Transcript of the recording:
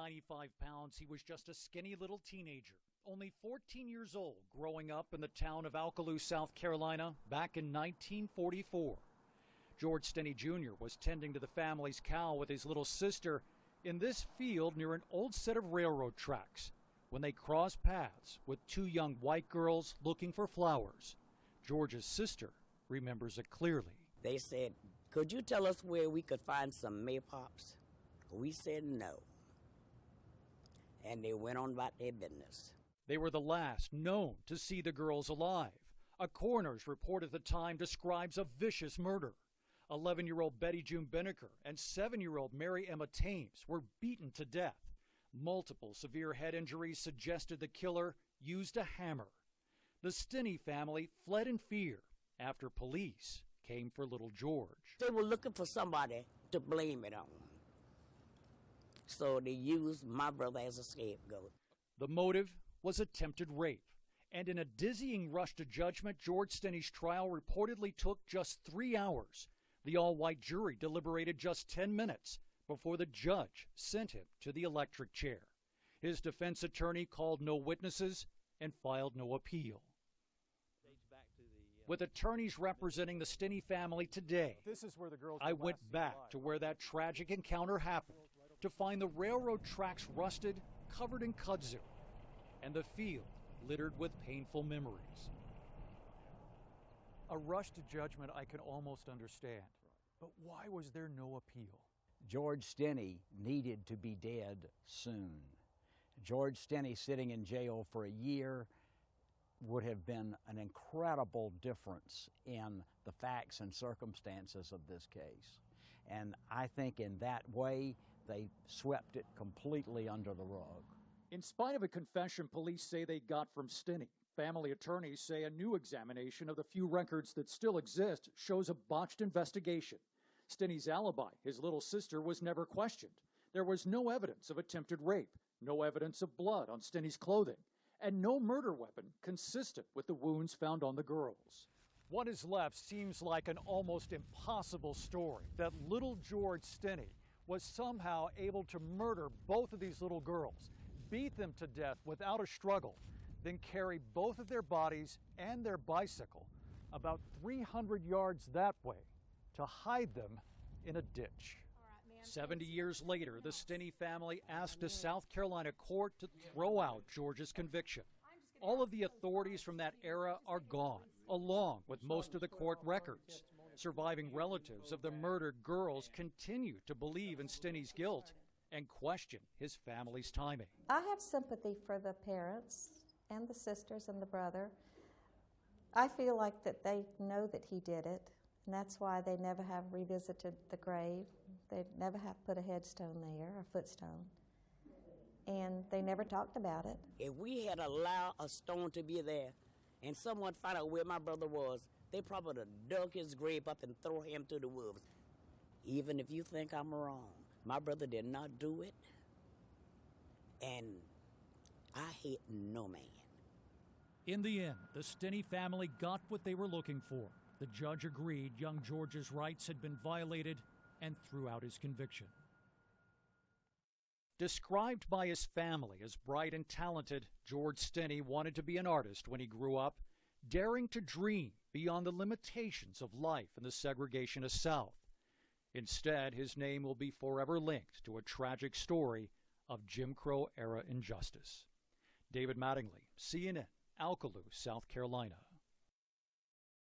95 pounds, he was just a skinny little teenager, only 14 years old, growing up in the town of Alkaloo, South Carolina, back in 1944. George Stinney Jr. was tending to the family's cow with his little sister in this field near an old set of railroad tracks when they crossed paths with two young white girls looking for flowers. George's sister remembers it clearly. They said, "Could you tell us where we could find some maypops?" We said no. And they went on about their business. They were the last known to see the girls alive. A coroner's report at the time describes a vicious murder. 11-year-old Betty June Binnicker and 7-year-old Mary Emma Thames were beaten to death. Multiple severe head injuries suggested the killer used a hammer. The Stinney family fled in fear after police came for little George. They were looking for somebody to blame it on. So they used my brother as a scapegoat. The motive was attempted rape. And in a dizzying rush to judgment, George Stinney's trial reportedly took just 3 hours. The all-white jury deliberated just 10 minutes before the judge sent him to the electric chair. His defense attorney called no witnesses and filed no appeal. With attorneys representing the Stinney family today, I went back to where that tragic encounter happened to find the railroad tracks rusted, covered in kudzu, and the field littered with painful memories. A rush to judgment I can almost understand, but why was there no appeal? George Stinney needed to be dead soon. George Stinney sitting in jail for a year would have been an incredible difference in the facts and circumstances of this case. And I think in that way, they swept it completely under the rug. In spite of a confession police say they got from Stinney, family attorneys say a new examination of the few records that still exist shows a botched investigation. Stinney's alibi, his little sister, was never questioned. There was no evidence of attempted rape, no evidence of blood on Stinney's clothing, and no murder weapon consistent with the wounds found on the girls. What is left seems like an almost impossible story, that little George Stinney was somehow able to murder both of these little girls, beat them to death without a struggle, then carry both of their bodies and their bicycle about 300 yards that way to hide them in a ditch. 70 years later, the Stinney family asked a South Carolina court to throw out George's conviction. All of the authorities from that era are gone, along with most of the court records. Surviving relatives of the murdered girls continue to believe in Stinney's guilt and question his family's timing. I have sympathy for the parents and the sisters and the brother. I feel like that they know that he did it, and that's why they never have revisited the grave. They never have put a headstone there, a footstone, and they never talked about it. If we had allowed a stone to be there and someone found out where my brother was, they probably would have dug his grave up and thrown him to the wolves. Even if you think I'm wrong, my brother did not do it, and I hate no man. In the end, the Stinney family got what they were looking for. The judge agreed young George's rights had been violated and threw out his conviction. Described by his family as bright and talented, George Stinney wanted to be an artist when he grew up, daring to dream beyond the limitations of life in the segregationist South. Instead, his name will be forever linked to a tragic story of Jim Crow-era injustice. David Mattingly, CNN, Alkaloo, South Carolina.